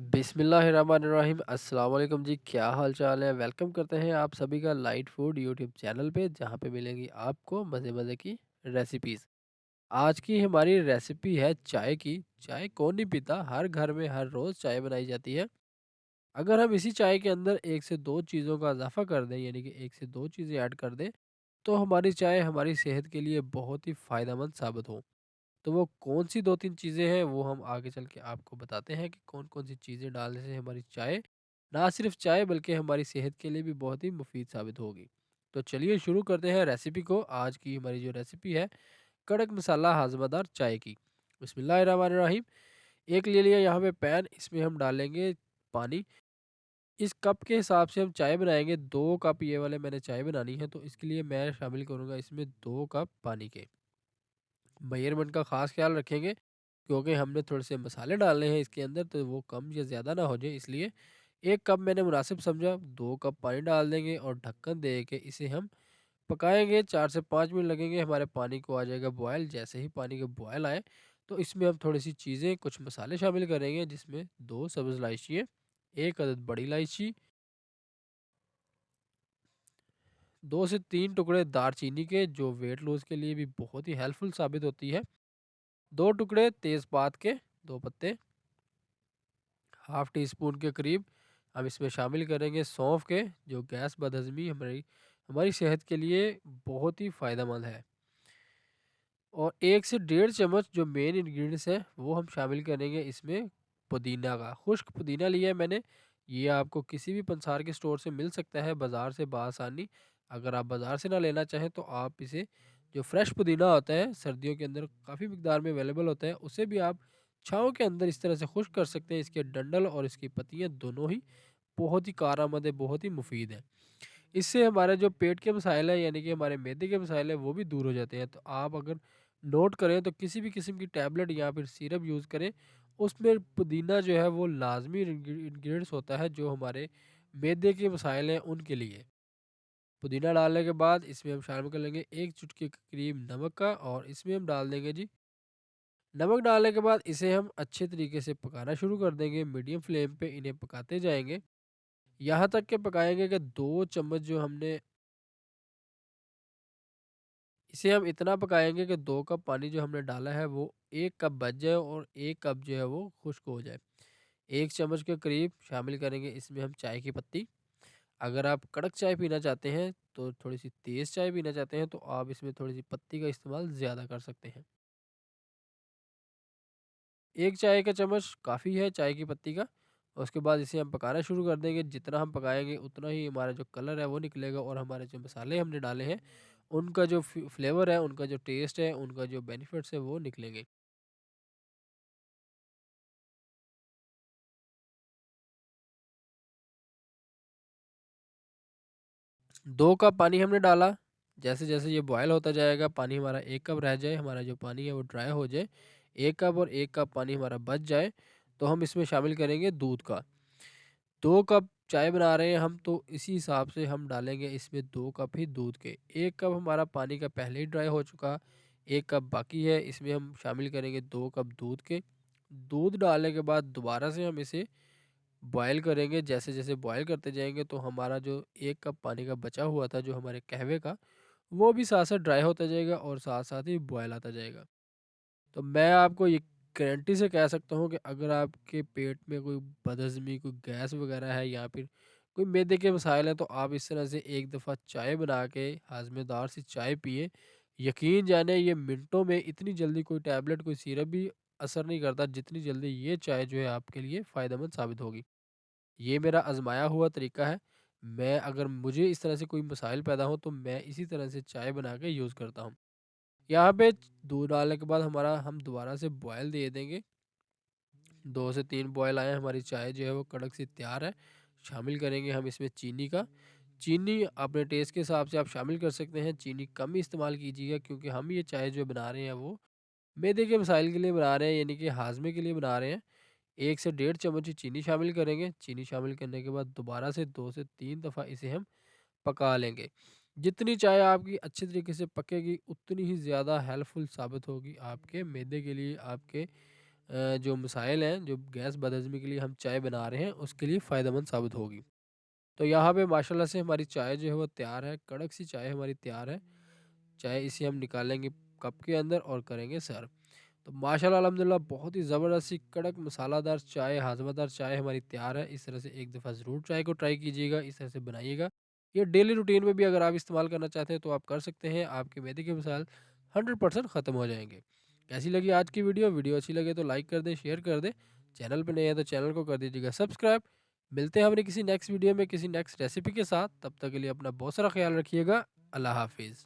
बिस्मिल्लाहिर्रहमानिर्रहीम अस्सलाम वालेकुम जी, क्या हाल चाल है। वेलकम करते हैं आप सभी का लाइट फूड यूट्यूब चैनल पे, जहाँ पे मिलेंगी आपको मज़े मज़े की रेसिपीज़। आज की हमारी रेसिपी है चाय की। चाय कौन नहीं पीता, हर घर में हर रोज़ चाय बनाई जाती है। अगर हम इसी चाय के अंदर एक से दो चीज़ों का इजाफा कर दें, यानी कि एक से दो चीज़ें ऐड कर दें, तो हमारी चाय हमारी सेहत के लिए बहुत ही फ़ायदेमंद साबित हो। तो वो कौन-सी 2-3 चीज़ें हैं, वो हम आगे चल के आपको बताते हैं कि कौन-कौन सी चीज़ें डालने से हमारी चाय, ना सिर्फ़ चाय बल्कि हमारी सेहत के लिए भी बहुत ही मुफ़ीद साबित होगी। तो चलिए शुरू करते हैं रेसिपी को। आज की हमारी जो रेसिपी है, कड़क मसाला हाज़मादार चाय की। बिस्मिल्लाहिर्रहमानिर्रहीम। एक ले लिया यहाँ पे पैन, इसमें हम डालेंगे पानी। इस कप के हिसाब से हम चाय बनाएँगे, 2 कप ये वाले मैंने चाय बनानी है, तो इसके लिए मैं शामिल करूँगा इसमें 2 कप पानी के। मेजरमेंट का ख़ास ख़्याल रखेंगे, क्योंकि हमने थोड़े से मसाले डालने हैं इसके अंदर, तो वो कम या ज़्यादा ना हो जाए, इसलिए 1 कप मैंने मुनासिब समझा। 2 कप पानी डाल देंगे और ढक्कन दे के इसे हम पकाएँगे। 4 से 5 मिनट लगेंगे, हमारे पानी को आ जाएगा बॉयल। जैसे ही पानी का बॉयल आए, तो इसमें हम थोड़ी-सी चीज़ें, कुछ मसाले शामिल करेंगे, जिसमें 2 सब्ज़ इलायची, 1 अदद बड़ी इलायची, 2 से 3 टुकड़े दालचीनी के, जो वेट लॉस के लिए भी बहुत ही हेल्पफुल साबित होती है। 2 टुकड़े तेज़पात के, 2 पत्ते, हाफ़ टी स्पून के करीब हम इसमें शामिल करेंगे सौंफ के, जो गैस बदहज़मी हमारी हमारी सेहत के लिए बहुत ही फ़ायदेमंद है। और 1 से डेढ़ चम्मच जो मेन इंग्रीडिएंट्स हैं, वो हम शामिल करेंगे इसमें पुदीना का। खुश्क पुदीना लिया है मैंने, ये आपको किसी भी पंसार के स्टोर से मिल सकता है बाज़ार से बआसानी। अगर आप बाज़ार से ना लेना चाहें, तो आप इसे, जो फ्रेश पुदीना होता है, सर्दियों के अंदर काफ़ी मिकदार में अवेलेबल होता है, उसे भी आप छाँव के अंदर इस तरह से खुश्क कर सकते हैं। इसके डंठल और इसकी पत्तियाँ दोनों ही बहुत ही कारआमद है, बहुत ही मुफ़ीद है। इससे हमारे जो पेट के मसाइल हैं, यानी कि हमारे मैदे के मसाइल हैं, वो भी दूर हो जाते हैं। तो आप अगर नोट करें, तो किसी भी किस्म की टैबलेट या फिर सिरप यूज़ करें, उसमें पुदीना जो है वो लाज़मी इंग्रीडिएंट्स होता है, जो हमारे मैदे के मसाइल हैं उनके लिए। पुदीना डालने के बाद इसमें हम शामिल कर लेंगे 1 चुटकी के करीब नमक का, और इसमें हम डाल देंगे जी, नमक डालने के बाद इसे हम अच्छे तरीके से पकाना शुरू कर देंगे। मीडियम फ्लेम पे इन्हें पकाते जाएँगे, यहाँ तक के पकाएँगे कि 2 चम्मच जो हमने, इसे हम इतना पकाएँगे कि 2 कप पानी जो हमने डाला है, वो 1 कप बच जाए और 1 कप जो है वो खुश्क हो जाए। 1 चम्मच के करीब शामिल करेंगे इसमें हम चाय की पत्ती। अगर आप कड़क चाय पीना चाहते हैं, तो थोड़ी-सी तेज़ चाय पीना चाहते हैं, तो आप इसमें थोड़ी-सी पत्ती का इस्तेमाल ज़्यादा कर सकते हैं। 1 चाय का चम्मच काफ़ी है चाय की पत्ती का। उसके बाद इसे हम पकाना शुरू कर देंगे। जितना हम पकाएँगे, उतना ही हमारा जो कलर है वो निकलेगा, और हमारे जो मसाले हमने डाले हैं, उनका जो फ्लेवर है, उनका जो टेस्ट है, उनका जो बेनिफिट्स है, वो निकलेंगे। 2 कप पानी हमने डाला। जैसे-जैसे ये बॉयल होता जाएगा, पानी हमारा 1 कप रह जाए, हमारा जो पानी है वो ड्राई हो जाए, 1 कप और 1 कप पानी हमारा बच जाए, तो हम इसमें शामिल करेंगे दूध का। 2 कप चाय बना रहे हैं हम, तो इसी हिसाब से हम डालेंगे इसमें 2 कप ही दूध के। 1 कप हमारा पानी का पहले ही ड्राई हो चुका, 1 कप बाकी है, इसमें हम शामिल करेंगे 2 कप दूध के। दूध डालने के बाद दोबारा से हम इसे बॉयल करेंगे। जैसे-जैसे बॉयल करते जाएँगे, तो हमारा जो 1 कप पानी का बचा हुआ था, जो हमारे कहवे का, वो भी साथ-साथ ड्राई होता जाएगा और साथ-साथ ही बॉयल आता जाएगा। तो मैं आपको ये गारंटी से कह सकता हूँ कि अगर आपके पेट में कोई बदहज़मी, कोई गैस वग़ैरह है, या फिर कोई मैदे के मसाइल हैं, तो आप इस तरह से एक दफ़ा चाय बना के हाज़मेदार सी चाय पिएँ। यकीन जानिए, ये मिनटों में, इतनी जल्दी कोई टैबलेट, कोई सिरप भी असर नहीं करता, जितनी जल्दी ये चाय जो है आपके लिए फ़ायदेमंद साबित होगी। ये मेरा आज़माया हुआ तरीका है। मैं, अगर मुझे इस तरह से कोई मसाइल पैदा हों, तो मैं इसी तरह से चाय बना के यूज़ करता हूँ। यहाँ पे दूध डालने के बाद हमारा, हम दोबारा से बॉयल दे देंगे। 2 से 3 बॉयल आए, हमारी चाय जो है वो कड़क सी तैयार है। शामिल करेंगे हम इसमें चीनी का। चीनी अपने टेस्ट के हिसाब से आप शामिल कर सकते हैं। चीनी कम ही इस्तेमाल कीजिएगा, क्योंकि हम ये चाय जो बना रहे हैं, वो मैदे के मसाइल के लिए बना रहे हैं, यानी कि हाज़मे के लिए बना रहे हैं। 1 से डेढ़ चम्मच ही चीनी शामिल करेंगे। चीनी शामिल करने के बाद दोबारा से 2 से 3 दफ़ा इसे हम पका लेंगे। जितनी चाय आपकी अच्छे तरीके से पकेगी, उतनी ही ज़्यादा हेल्पफुल साबित होगी आपके मैदे के लिए, आपके जो मसाइल हैं, जो गैस बदहज़मी के लिए हम चाय बना रहे हैं, उसके लिए फ़ायदेमंद साबित होगी। तो यहाँ पे माशाल्लाह से हमारी चाय जो है वो तैयार है, कड़क सी चाय हमारी तैयार है। चाय इसे हम निकालेंगे कप के अंदर और करेंगे सर्व। तो माशाल्लाह अल्हम्दुलिल्लाह बहुत ही ज़बरदस्त सी कड़क मसालादार चाय, हाज़मादार चाय हमारी तैयार है। इस तरह से एक दफ़ा ज़रूर चाय को ट्राई कीजिएगा, इस तरह से बनाइएगा। ये डेली रूटीन में भी अगर आप इस्तेमाल करना चाहते हैं तो आप कर सकते हैं, आपके मैदे के मसाइल 100% ख़त्म हो जाएँगे। कैसी लगी आज की वीडियो? वीडियो अच्छी लगे तो लाइक कर दें, शेयर कर दें। चैनल पे नए हैं तो चैनल को कर दीजिएगा सब्सक्राइब। मिलते हैं अपनी किसी नेक्स्ट वीडियो में किसी नेक्स्ट रेसिपी के साथ। तब तक के लिए अपना बहुत सारा ख़्याल रखिएगा। अल्लाह हाफ़िज़।